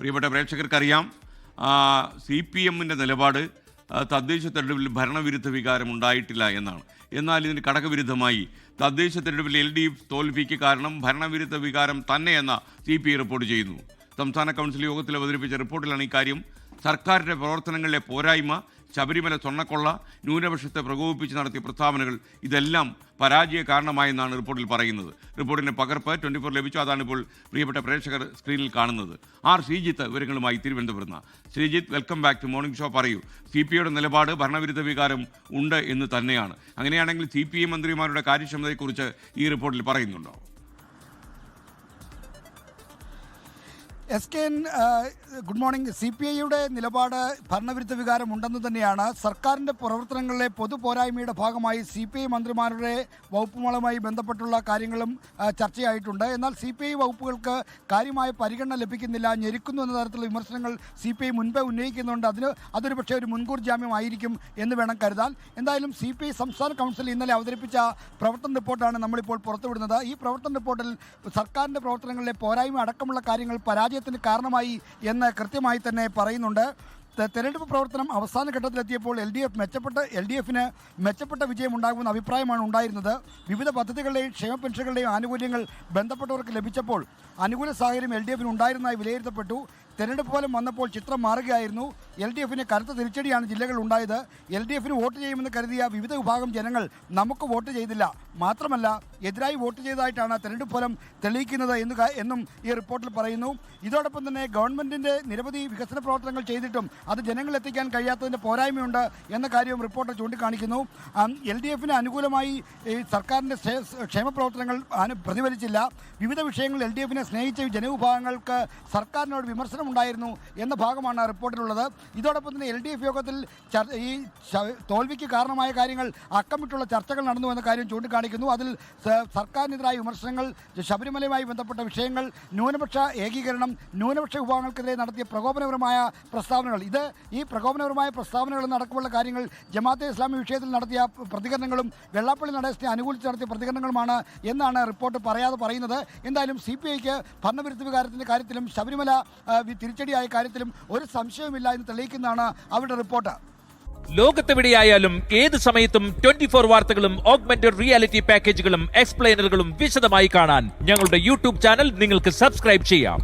പ്രിയപ്പെട്ട പ്രേക്ഷകർക്കറിയാം, CPM-ന്റെ നിലപാട് തദ്ദേശ തെരഞ്ഞെടുപ്പിൽ ഭരണവിരുദ്ധ വികാരം ഉണ്ടായിട്ടില്ല എന്നാണ്. എന്നാൽ ഇതിന് കടകവിരുദ്ധമായി തദ്ദേശ തെരഞ്ഞെടുപ്പിൽ LDF തോൽവിക്ക് കാരണം ഭരണവിരുദ്ധ വികാരം തന്നെയെന്ന CPI റിപ്പോർട്ട് ചെയ്യുന്നു. സംസ്ഥാന കൗൺസിൽ യോഗത്തിൽ അവതരിപ്പിച്ച റിപ്പോർട്ടിലാണ് ഇക്കാര്യം. സർക്കാരിൻ്റെ പ്രവർത്തനങ്ങളിലെ പോരായ്മ, ശബരിമല സ്വർണ്ണക്കൊള്ള, ന്യൂനപക്ഷത്തെ പ്രകോപിപ്പിച്ച് നടത്തിയ പ്രസ്താവനകൾ ഇതെല്ലാം പരാജയ കാരണമായെന്നാണ് റിപ്പോർട്ടിൽ പറയുന്നത്. റിപ്പോർട്ടിൻ്റെ പകർപ്പ് 24 ലഭിച്ചു. അതാണിപ്പോൾ പ്രിയപ്പെട്ട പ്രേക്ഷകർ സ്ക്രീനിൽ കാണുന്നത്. ശ്രീജിത്ത് വിവരങ്ങളുമായി തിരുവനന്തപുരത്ത്. Sreejith, welcome back to morning show. പറയൂ, CPIയുടെ നിലപാട് ഭരണവിരുദ്ധ വികാരം ഉണ്ട് എന്ന് തന്നെയാണ്. അങ്ങനെയാണെങ്കിൽ CPI മന്ത്രിമാരുടെ കാര്യക്ഷമതയെക്കുറിച്ച് ഈ റിപ്പോർട്ടിൽ പറയുന്നുണ്ടോ? SKN, good morning. CPIയുടെ നിലപാട് ഭരണവിരുദ്ധ വികാരം ഉണ്ടെന്ന് തന്നെയാണ്. സർക്കാരിൻ്റെ പ്രവർത്തനങ്ങളിലെ പൊതു പോരായ്മയുടെ ഭാഗമായി CPI മന്ത്രിമാരുടെ വകുപ്പുകളുമായി ബന്ധപ്പെട്ടുള്ള കാര്യങ്ങളും ചർച്ചയായിട്ടുണ്ട്. എന്നാൽ CPI വകുപ്പുകൾക്ക് കാര്യമായ പരിഗണന ലഭിക്കുന്നില്ല, ഞെരുക്കുന്നു എന്ന തരത്തിലുള്ള വിമർശനങ്ങൾ CPI മുൻപേ ഉന്നയിക്കുന്നുണ്ട്. അതൊരു പക്ഷേ ഒരു മുൻകൂർ ജാമ്യമായിരിക്കും എന്ന് വേണം കരുതാൻ. എന്തായാലും CPI സംസ്ഥാന കൗൺസിൽ ഇന്നലെ അവതരിപ്പിച്ച പ്രവർത്തന റിപ്പോർട്ടാണ് നമ്മളിപ്പോൾ പുറത്തുവിടുന്നത്. ഈ പ്രവർത്തന റിപ്പോർട്ടിൽ സർക്കാരിൻ്റെ പ്രവർത്തനങ്ങളിലെ പോരായ്മ അടക്കമുള്ള കാര്യങ്ങൾ പരാജയത്തിന് കാരണമായി എന്ന് കൃത്യമായി തന്നെ പറയുന്നുണ്ട്. തെരഞ്ഞെടുപ്പ് പ്രവർത്തനം അവസാന ഘട്ടത്തിലെത്തിയപ്പോൾ LDF-ന് മെച്ചപ്പെട്ട വിജയം ഉണ്ടാകുമെന്ന അഭിപ്രായമാണ് ഉണ്ടായിരുന്നത്. വിവിധ പദ്ധതികളുടെയും ക്ഷേമ പെൻഷനുകളുടെയും ആനുകൂല്യങ്ങൾ ബന്ധപ്പെട്ടവർക്ക് ലഭിച്ചപ്പോൾ അനുകൂല സാഹചര്യം LDF-ന് ഉണ്ടായിരുന്നതായി വിലയിരുത്തപ്പെട്ടു. തെരഞ്ഞെടുപ്പ് ഫലം വന്നപ്പോൾ ചിത്രം മാറുകയായിരുന്നു. LDF-ന് കനത്ത തിരിച്ചടിയാണ് ജില്ലകൾ ഉണ്ടായത്. LDF-ന് വോട്ട് ചെയ്യുമെന്ന് കരുതിയ വിവിധ വിഭാഗം ജനങ്ങൾ നമുക്ക് വോട്ട് ചെയ്തില്ല. മാത്രമല്ല, എതിരായി വോട്ട് ചെയ്തതായിട്ടാണ് തെരഞ്ഞെടുപ്പ് ഫലം തെളിയിക്കുന്നത് എന്നും ഈ റിപ്പോർട്ടിൽ പറയുന്നു. ഇതോടൊപ്പം തന്നെ ഗവൺമെൻറ്റിൻ്റെ നിരവധി വികസന പ്രവർത്തനങ്ങൾ ചെയ്തിട്ടും അത് ജനങ്ങളിലെത്തിക്കാൻ കഴിയാത്തതിൻ്റെ പോരായ്മയുണ്ട് എന്ന കാര്യവും റിപ്പോർട്ട് ചൂണ്ടിക്കാണിക്കുന്നു. LDF-ന് അനുകൂലമായി സർക്കാരിൻ്റെ ക്ഷേമ പ്രവർത്തനങ്ങൾ പ്രതിഫലിച്ചില്ല. വിവിധ വിഷയങ്ങളിൽ LDF-നെ സ്നേഹിച്ച ജനവിഭാഗങ്ങൾക്ക് സർക്കാരിനോട് വിമർശനം ഉണ്ടായിരുന്നു എന്ന ഭാഗമാണ് റിപ്പോർട്ടിലുള്ളത്. ഇതോടൊപ്പം തന്നെ LDF യോഗത്തിൽ ഈ തോൽവിക്ക് കാരണമായ കാര്യങ്ങൾ അക്കമിട്ടുള്ള ചർച്ചകൾ നടന്നു എന്ന കാര്യം ചൂണ്ടിക്കാണിക്കുന്നു. അതിൽ സർക്കാരിനെതിരായ വിമർശനങ്ങൾ, ശബരിമലയുമായി ബന്ധപ്പെട്ട വിഷയങ്ങൾ, ന്യൂനപക്ഷ ഏകീകരണം, ന്യൂനപക്ഷ വിഭാഗങ്ങൾക്കെതിരെ നടത്തിയ പ്രകോപനപരമായ പ്രസ്താവനകൾ, ഈ പ്രകോപനപരമായ പ്രസ്താവനകൾ നടക്കമുള്ള കാര്യങ്ങൾ ജമാഅത്തെ ഇസ്ലാമി വിഷയത്തിൽ നടത്തിയ പ്രതികരണങ്ങളും വെള്ളാപ്പള്ളി നടേശനെ അനുകൂലിച്ച് നടത്തിയ പ്രതികരണങ്ങളുമാണ് എന്നാണ് റിപ്പോർട്ട് പറയാതെ പറയുന്നത്. എന്തായാലും CPIക്ക് ഭരണവിരുദ്ധ വികാരത്തിൻ്റെ കാര്യത്തിലും ശബരിമല തിരിച്ചടിയായ കാര്യത്തിലും ഒരു സംശയവുമില്ല എന്ന് തെളിയിക്കുന്നതാണ് അവരുടെ റിപ്പോർട്ട്. ലോകത്തെവിടെയായാലും ഏത് സമയത്തും 24 വാർത്തകളും ഓഗ്മെന്റഡ് റിയാലിറ്റി പാക്കേജുകളും എക്സ്പ്ലെയിനറുകളും വിശദമായി കാണാൻ ഞങ്ങളുടെ YouTube ചാനൽ നിങ്ങൾക്ക് സബ്സ്ക്രൈബ് ചെയ്യാം.